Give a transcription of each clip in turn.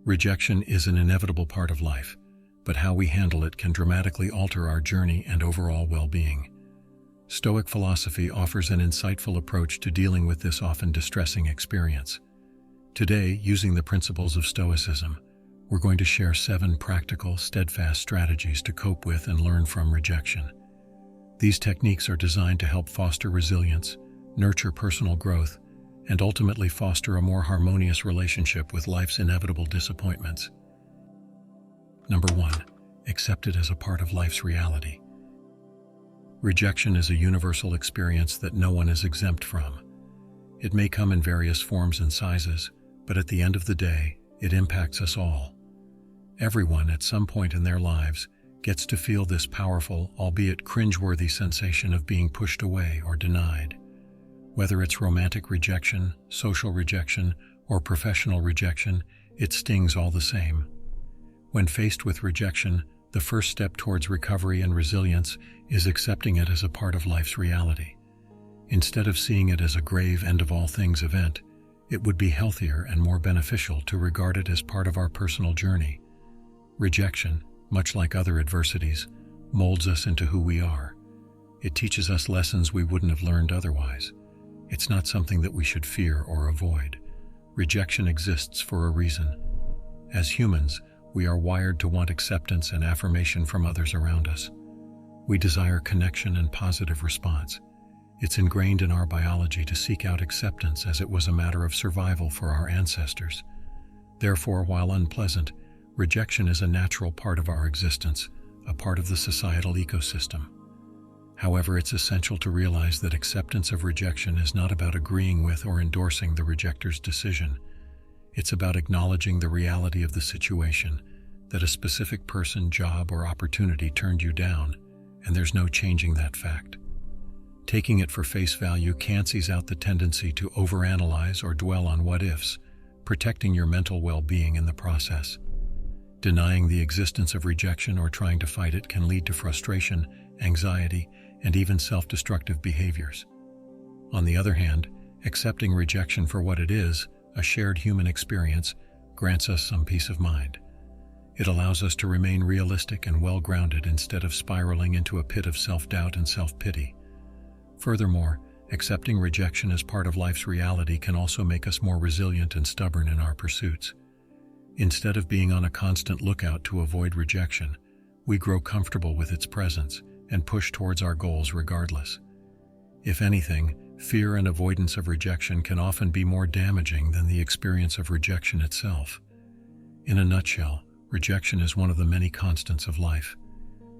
Rejection is an inevitable part of life, but how we handle it can dramatically alter our journey and overall well-being. Stoic philosophy offers an insightful approach to dealing with this often distressing experience. Today, using the principles of Stoicism, we're going to share 7 practical, steadfast strategies to cope with and learn from rejection. These techniques are designed to help foster resilience, nurture personal growth, and ultimately foster a more harmonious relationship with life's inevitable disappointments. Number 1. Accept it as a part of life's reality. Rejection is a universal experience that no one is exempt from. It may come in various forms and sizes, but at the end of the day, it impacts us all. Everyone at some point in their lives gets to feel this powerful, albeit cringeworthy sensation of being pushed away or denied. Whether it's romantic rejection, social rejection, or professional rejection, it stings all the same. When faced with rejection, the first step towards recovery and resilience is accepting it as a part of life's reality. Instead of seeing it as a grave end-of-all-things event, it would be healthier and more beneficial to regard it as part of our personal journey. Rejection, much like other adversities, molds us into who we are. It teaches us lessons we wouldn't have learned otherwise. It's not something that we should fear or avoid. Rejection exists for a reason. As humans, we are wired to want acceptance and affirmation from others around us. We desire connection and positive response. It's ingrained in our biology to seek out acceptance as it was a matter of survival for our ancestors. Therefore, while unpleasant, rejection is a natural part of our existence, a part of the societal ecosystem. However, it's essential to realize that acceptance of rejection is not about agreeing with or endorsing the rejector's decision. It's about acknowledging the reality of the situation, that a specific person, job, or opportunity turned you down, and there's no changing that fact. Taking it for face value cancels out the tendency to overanalyze or dwell on what-ifs, protecting your mental well-being in the process. Denying the existence of rejection or trying to fight it can lead to frustration, anxiety, and even self-destructive behaviors. On the other hand, accepting rejection for what it is, a shared human experience, grants us some peace of mind. It allows us to remain realistic and well-grounded instead of spiraling into a pit of self-doubt and self-pity. Furthermore, accepting rejection as part of life's reality can also make us more resilient and stubborn in our pursuits. Instead of being on a constant lookout to avoid rejection, we grow comfortable with its presence and push towards our goals regardless. If anything, fear and avoidance of rejection can often be more damaging than the experience of rejection itself. In a nutshell, rejection is one of the many constants of life.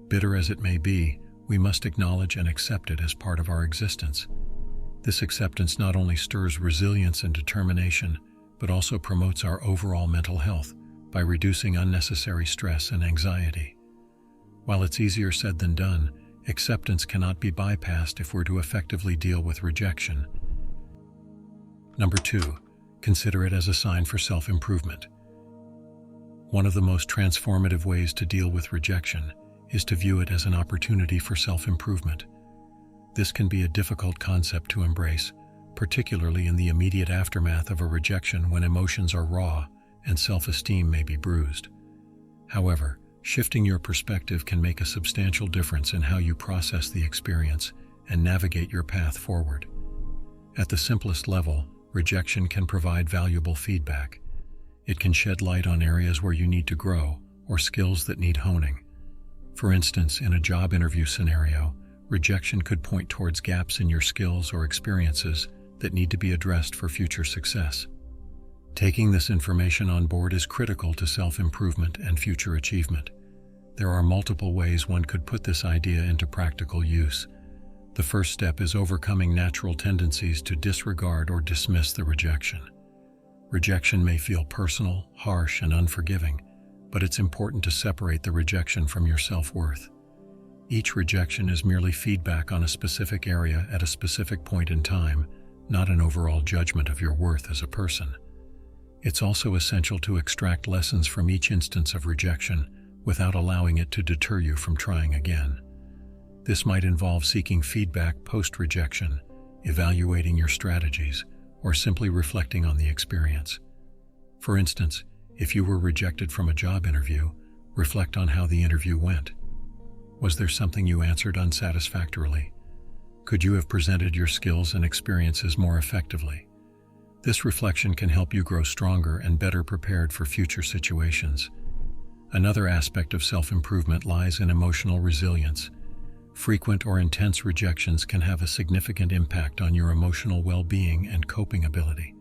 Bitter as it may be, we must acknowledge and accept it as part of our existence. This acceptance not only stirs resilience and determination, but also promotes our overall mental health by reducing unnecessary stress and anxiety. While it's easier said than done, acceptance cannot be bypassed if we're to effectively deal with rejection. Number 2, consider it as a sign for self-improvement. One of the most transformative ways to deal with rejection is to view it as an opportunity for self-improvement. This can be a difficult concept to embrace, particularly in the immediate aftermath of a rejection when emotions are raw and self-esteem may be bruised. However, shifting your perspective can make a substantial difference in how you process the experience and navigate your path forward. At the simplest level, rejection can provide valuable feedback. It can shed light on areas where you need to grow or skills that need honing. For instance, in a job interview scenario, rejection could point towards gaps in your skills or experiences that need to be addressed for future success. Taking this information on board is critical to self-improvement and future achievement. There are multiple ways one could put this idea into practical use. The first step is overcoming natural tendencies to disregard or dismiss the rejection. Rejection may feel personal, harsh, and unforgiving, but it's important to separate the rejection from your self-worth. Each rejection is merely feedback on a specific area at a specific point in time, not an overall judgment of your worth as a person. It's also essential to extract lessons from each instance of rejection without allowing it to deter you from trying again. This might involve seeking feedback post-rejection, evaluating your strategies, or simply reflecting on the experience. For instance, If you were rejected from a job interview, reflect on how the interview went. Was there something you answered unsatisfactorily? Could you have presented your skills and experiences more effectively? This reflection can help you grow stronger and better prepared for future situations. Another aspect of self-improvement lies in emotional resilience. Frequent or intense rejections can have a significant impact on your emotional well-being and coping ability.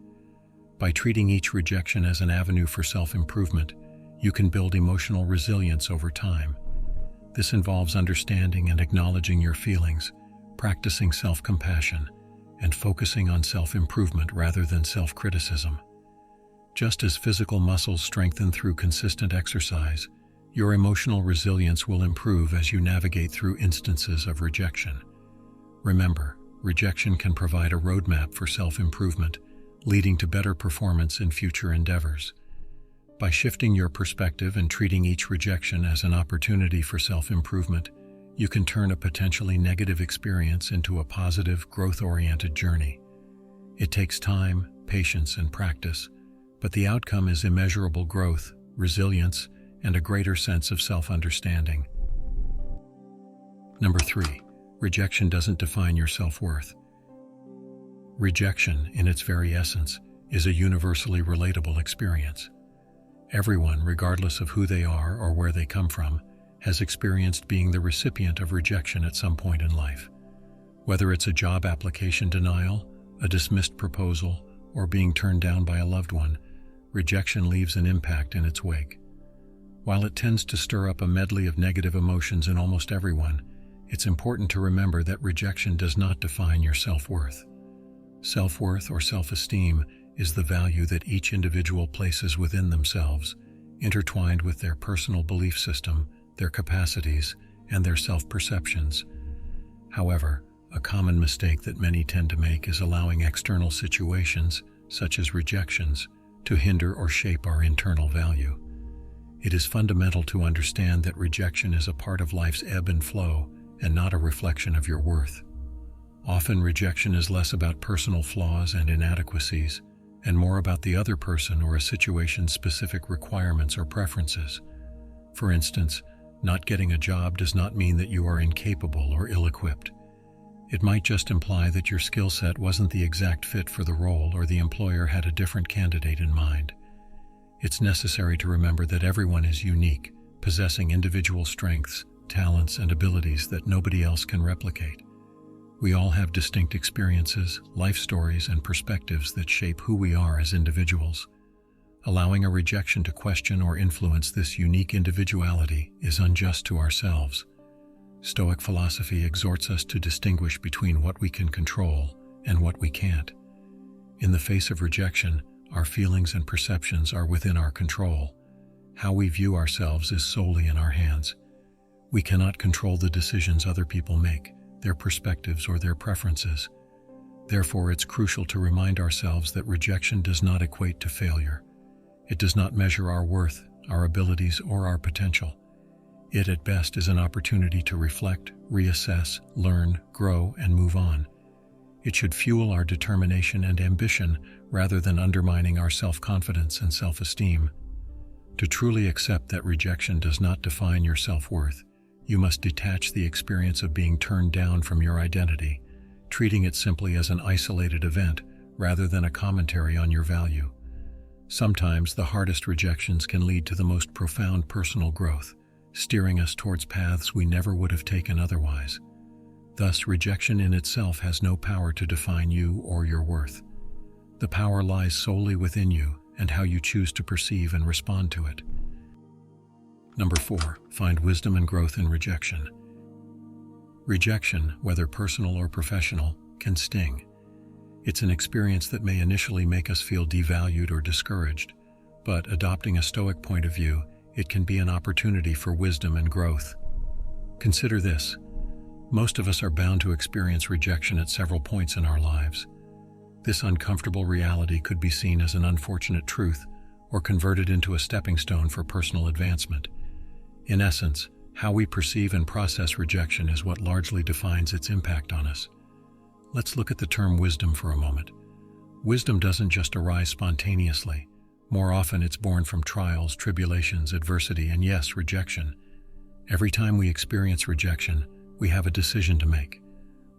By treating each rejection as an avenue for self-improvement, you can build emotional resilience over time. This involves understanding and acknowledging your feelings, practicing self-compassion, and focusing on self-improvement rather than self-criticism. Just as physical muscles strengthen through consistent exercise, your emotional resilience will improve as you navigate through instances of rejection. Remember, rejection can provide a roadmap for self-improvement, leading to better performance in future endeavors. By shifting your perspective and treating each rejection as an opportunity for self-improvement, you can turn a potentially negative experience into a positive, growth-oriented journey. It takes time, patience, and practice, but the outcome is immeasurable growth, resilience, and a greater sense of self-understanding. Number 3, rejection doesn't define your self-worth. Rejection, in its very essence, is a universally relatable experience. Everyone, regardless of who they are or where they come from, has experienced being the recipient of rejection at some point in life. Whether it's a job application denial, a dismissed proposal, or being turned down by a loved one, rejection leaves an impact in its wake. While it tends to stir up a medley of negative emotions in almost everyone, it's important to remember that rejection does not define your self-worth. Self-worth or self-esteem is the value that each individual places within themselves, intertwined with their personal belief system, their capacities, and their self-perceptions. However, a common mistake that many tend to make is allowing external situations, such as rejections, to hinder or shape our internal value. It is fundamental to understand that rejection is a part of life's ebb and flow and not a reflection of your worth. Often rejection is less about personal flaws and inadequacies, and more about the other person or a situation's specific requirements or preferences. For instance, not getting a job does not mean that you are incapable or ill-equipped. It might just imply that your skill set wasn't the exact fit for the role or the employer had a different candidate in mind. It's necessary to remember that everyone is unique, possessing individual strengths, talents, and abilities that nobody else can replicate. We all have distinct experiences, life stories, and perspectives that shape who we are as individuals. Allowing a rejection to question or influence this unique individuality is unjust to ourselves. Stoic philosophy exhorts us to distinguish between what we can control and what we can't. In the face of rejection, our feelings and perceptions are within our control. How we view ourselves is solely in our hands. We cannot control the decisions other people make, their perspectives, or their preferences. Therefore, it's crucial to remind ourselves that rejection does not equate to failure. It does not measure our worth, our abilities, or our potential. It, at best, is an opportunity to reflect, reassess, learn, grow, and move on. It should fuel our determination and ambition rather than undermining our self-confidence and self-esteem. To truly accept that rejection does not define your self-worth, you must detach the experience of being turned down from your identity, treating it simply as an isolated event rather than a commentary on your value. Sometimes the hardest rejections can lead to the most profound personal growth, steering us towards paths we never would have taken otherwise. Thus, rejection in itself has no power to define you or your worth. The power lies solely within you and how you choose to perceive and respond to it. Number 4, find wisdom and growth in rejection. Rejection, whether personal or professional, can sting. It's an experience that may initially make us feel devalued or discouraged, but adopting a Stoic point of view, it can be an opportunity for wisdom and growth. Consider this. Most of us are bound to experience rejection at several points in our lives. This uncomfortable reality could be seen as an unfortunate truth or converted into a stepping stone for personal advancement. In essence, how we perceive and process rejection is what largely defines its impact on us. Let's look at the term wisdom for a moment. Wisdom doesn't just arise spontaneously. More often, it's born from trials, tribulations, adversity, and yes, rejection. Every time we experience rejection, we have a decision to make.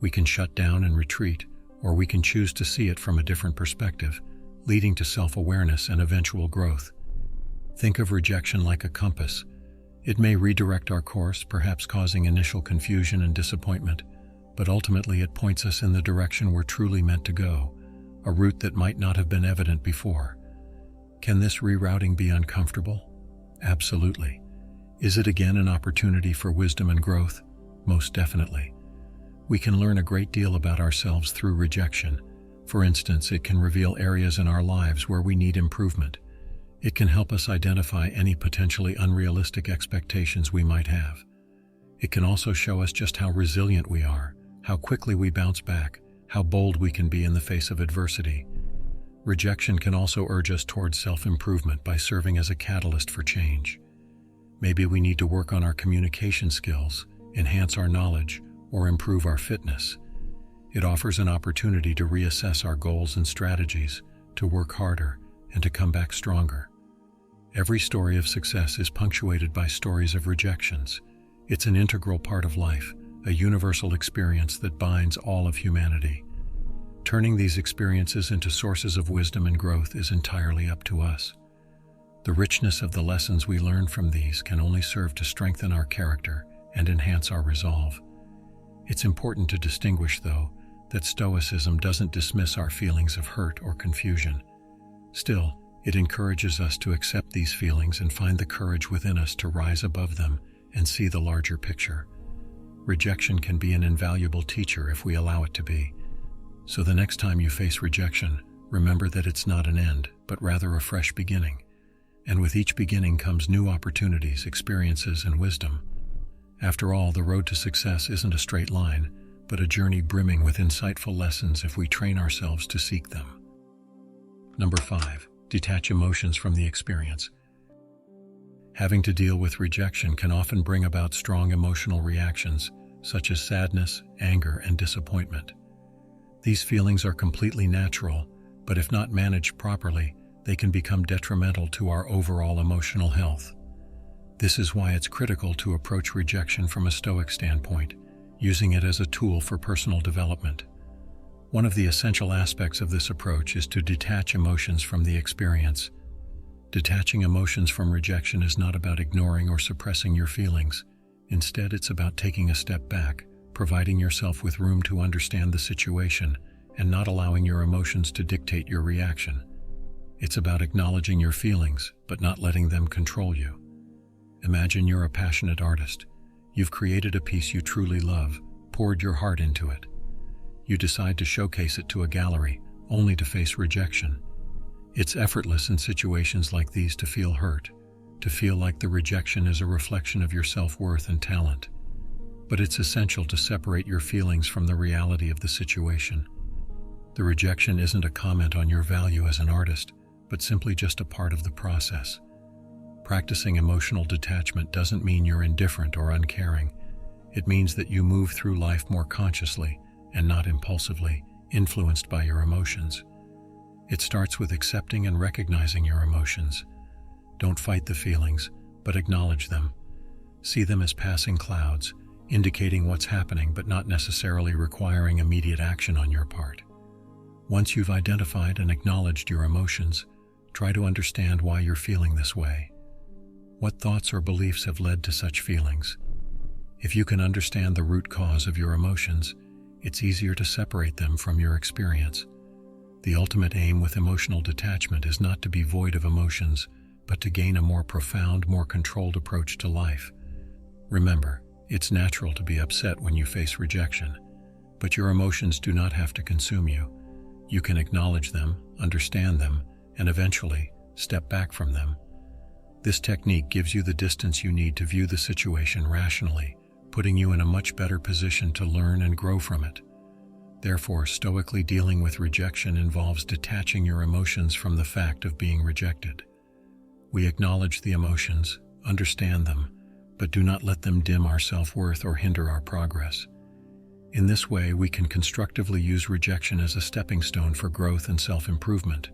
We can shut down and retreat, or we can choose to see it from a different perspective, leading to self-awareness and eventual growth. Think of rejection like a compass. It may redirect our course, perhaps causing initial confusion and disappointment, but ultimately it points us in the direction we're truly meant to go, a route that might not have been evident before. Can this rerouting be uncomfortable? Absolutely. Is it again an opportunity for wisdom and growth? Most definitely. We can learn a great deal about ourselves through rejection. For instance, it can reveal areas in our lives where we need improvement. It can help us identify any potentially unrealistic expectations we might have. It can also show us just how resilient we are, how quickly we bounce back, how bold we can be in the face of adversity. Rejection can also urge us towards self-improvement by serving as a catalyst for change. Maybe we need to work on our communication skills, enhance our knowledge, or improve our fitness. It offers an opportunity to reassess our goals and strategies, to work harder, and to come back stronger. Every story of success is punctuated by stories of rejections. It's an integral part of life, a universal experience that binds all of humanity. Turning these experiences into sources of wisdom and growth is entirely up to us. The richness of the lessons we learn from these can only serve to strengthen our character and enhance our resolve. It's important to distinguish, though, that Stoicism doesn't dismiss our feelings of hurt or confusion. Still, it encourages us to accept these feelings and find the courage within us to rise above them and see the larger picture. Rejection can be an invaluable teacher if we allow it to be. So the next time you face rejection, remember that it's not an end, but rather a fresh beginning. And with each beginning comes new opportunities, experiences, and wisdom. After all, the road to success isn't a straight line, but a journey brimming with insightful lessons if we train ourselves to seek them. Number 5. Detach emotions from the experience. Having to deal with rejection can often bring about strong emotional reactions, such as sadness, anger, and disappointment. These feelings are completely natural, but if not managed properly, they can become detrimental to our overall emotional health. This is why it's critical to approach rejection from a Stoic standpoint, using it as a tool for personal development. One of the essential aspects of this approach is to detach emotions from the experience. Detaching emotions from rejection is not about ignoring or suppressing your feelings. Instead, it's about taking a step back, providing yourself with room to understand the situation, and not allowing your emotions to dictate your reaction. It's about acknowledging your feelings, but not letting them control you. Imagine you're a passionate artist. You've created a piece you truly love, poured your heart into it. You decide to showcase it to a gallery, only to face rejection. It's effortless in situations like these to feel hurt, to feel like the rejection is a reflection of your self-worth and talent. But it's essential to separate your feelings from the reality of the situation. The rejection isn't a comment on your value as an artist, but simply just a part of the process. Practicing emotional detachment doesn't mean you're indifferent or uncaring. It means that you move through life more consciously and not impulsively, influenced by your emotions. It starts with accepting and recognizing your emotions. Don't fight the feelings, but acknowledge them. See them as passing clouds, indicating what's happening but not necessarily requiring immediate action on your part. Once you've identified and acknowledged your emotions, try to understand why you're feeling this way. What thoughts or beliefs have led to such feelings? If you can understand the root cause of your emotions, it's easier to separate them from your experience. The ultimate aim with emotional detachment is not to be void of emotions, but to gain a more profound, more controlled approach to life. Remember, it's natural to be upset when you face rejection, but your emotions do not have to consume you. You can acknowledge them, understand them, and eventually step back from them. This technique gives you the distance you need to view the situation rationally, putting you in a much better position to learn and grow from it. Therefore, stoically dealing with rejection involves detaching your emotions from the fact of being rejected. We acknowledge the emotions, understand them, but do not let them dim our self-worth or hinder our progress. In this way, we can constructively use rejection as a stepping stone for growth and self-improvement.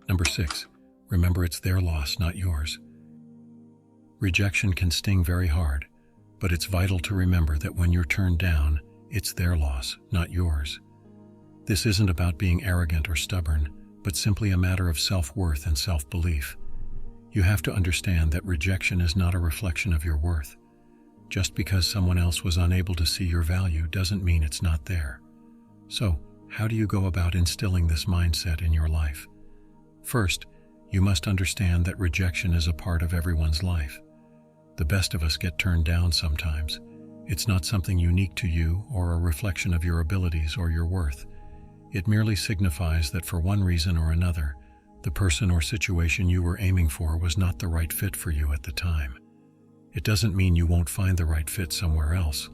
Number 6. Remember it's their loss, not yours. Rejection can sting very hard, but it's vital to remember that when you're turned down, it's their loss, not yours. This isn't about being arrogant or stubborn, but simply a matter of self-worth and self-belief. You have to understand that rejection is not a reflection of your worth. Just because someone else was unable to see your value doesn't mean it's not there. So, how do you go about instilling this mindset in your life? First, you must understand that rejection is a part of everyone's life. The best of us get turned down sometimes. It's not something unique to you or a reflection of your abilities or your worth. It merely signifies that for one reason or another, the person or situation you were aiming for was not the right fit for you at the time. It doesn't mean you won't find the right fit somewhere else.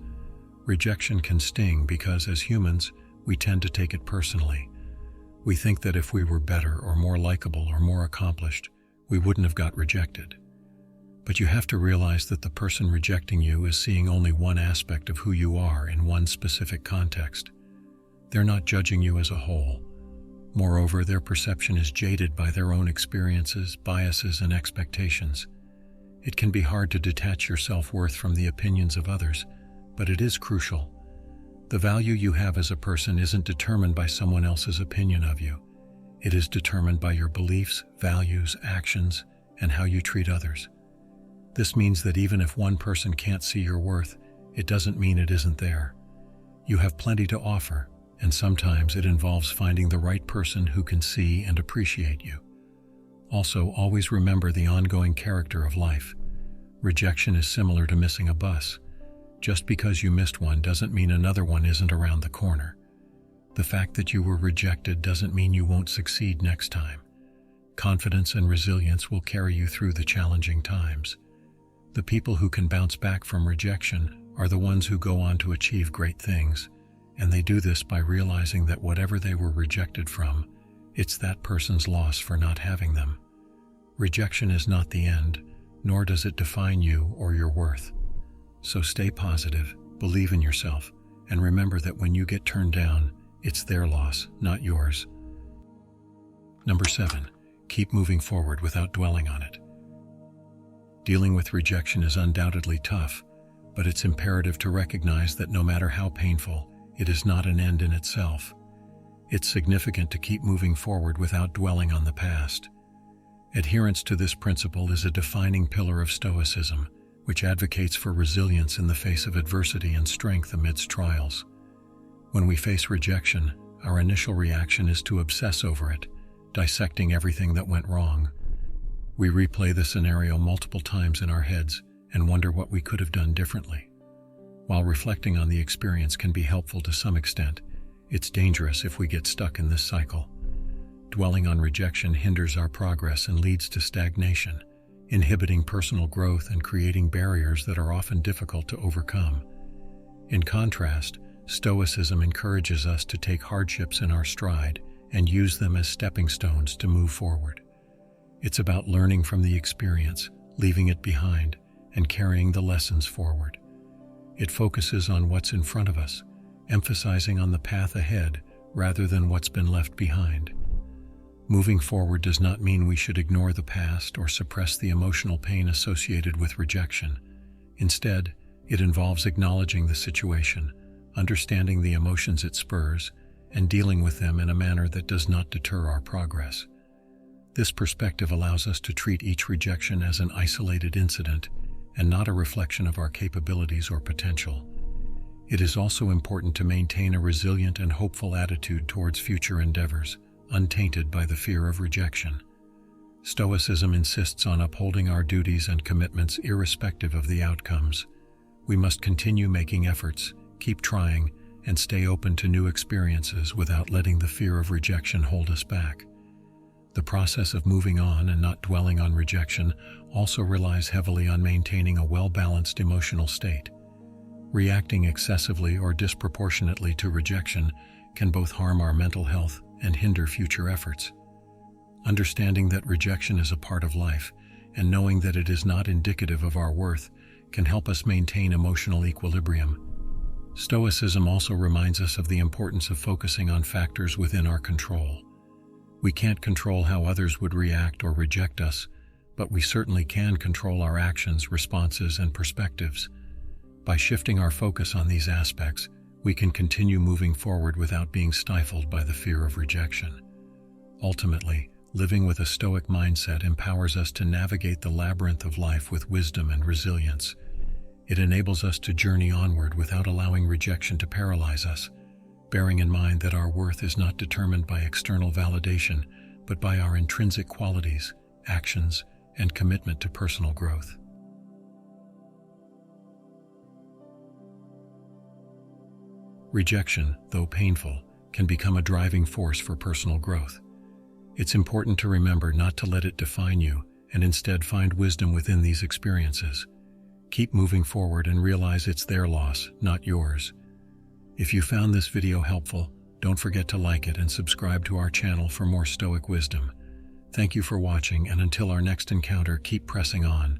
Rejection can sting because, as humans, we tend to take it personally. We think that if we were better or more likable or more accomplished, we wouldn't have got rejected. But you have to realize that the person rejecting you is seeing only one aspect of who you are in one specific context. They're not judging you as a whole. Moreover, their perception is jaded by their own experiences, biases, and expectations. It can be hard to detach your self-worth from the opinions of others, but it is crucial. The value you have as a person isn't determined by someone else's opinion of you. It is determined by your beliefs, values, actions, and how you treat others. This means that even if one person can't see your worth, it doesn't mean it isn't there. You have plenty to offer, and sometimes it involves finding the right person who can see and appreciate you. Also, always remember the ongoing character of life. Rejection is similar to missing a bus. Just because you missed one doesn't mean another one isn't around the corner. The fact that you were rejected doesn't mean you won't succeed next time. Confidence and resilience will carry you through the challenging times. The people who can bounce back from rejection are the ones who go on to achieve great things, and they do this by realizing that whatever they were rejected from, it's that person's loss for not having them. Rejection is not the end, nor does it define you or your worth. So stay positive, believe in yourself, and remember that when you get turned down, it's their loss, not yours. Number 7. Keep moving forward without dwelling on it. Dealing with rejection is undoubtedly tough, but it's imperative to recognize that no matter how painful, it is not an end in itself. It's significant to keep moving forward without dwelling on the past. Adherence to this principle is a defining pillar of Stoicism, which advocates for resilience in the face of adversity and strength amidst trials. When we face rejection, our initial reaction is to obsess over it, dissecting everything that went wrong. We replay the scenario multiple times in our heads and wonder what we could have done differently. While reflecting on the experience can be helpful to some extent, it's dangerous if we get stuck in this cycle. Dwelling on rejection hinders our progress and leads to stagnation, inhibiting personal growth and creating barriers that are often difficult to overcome. In contrast, Stoicism encourages us to take hardships in our stride and use them as stepping stones to move forward. It's about learning from the experience, leaving it behind, and carrying the lessons forward. It focuses on what's in front of us, emphasizing on the path ahead rather than what's been left behind. Moving forward does not mean we should ignore the past or suppress the emotional pain associated with rejection. Instead, it involves acknowledging the situation, understanding the emotions it spurs, and dealing with them in a manner that does not deter our progress. This perspective allows us to treat each rejection as an isolated incident and not a reflection of our capabilities or potential. It is also important to maintain a resilient and hopeful attitude towards future endeavors, untainted by the fear of rejection. Stoicism insists on upholding our duties and commitments irrespective of the outcomes. We must continue making efforts, keep trying, and stay open to new experiences without letting the fear of rejection hold us back. The process of moving on and not dwelling on rejection also relies heavily on maintaining a well-balanced emotional state. Reacting excessively or disproportionately to rejection can both harm our mental health and hinder future efforts. Understanding that rejection is a part of life and knowing that it is not indicative of our worth can help us maintain emotional equilibrium. Stoicism also reminds us of the importance of focusing on factors within our control. We can't control how others would react or reject us, but we certainly can control our actions, responses, and perspectives. By shifting our focus on these aspects, we can continue moving forward without being stifled by the fear of rejection. Ultimately, living with a Stoic mindset empowers us to navigate the labyrinth of life with wisdom and resilience. It enables us to journey onward without allowing rejection to paralyze us, bearing in mind that our worth is not determined by external validation, but by our intrinsic qualities, actions, and commitment to personal growth. Rejection, though painful, can become a driving force for personal growth. It's important to remember not to let it define you, and instead find wisdom within these experiences. Keep moving forward and realize it's their loss, not yours. If you found this video helpful, don't forget to like it and subscribe to our channel for more Stoic wisdom. Thank you for watching, and until our next encounter, keep pressing on.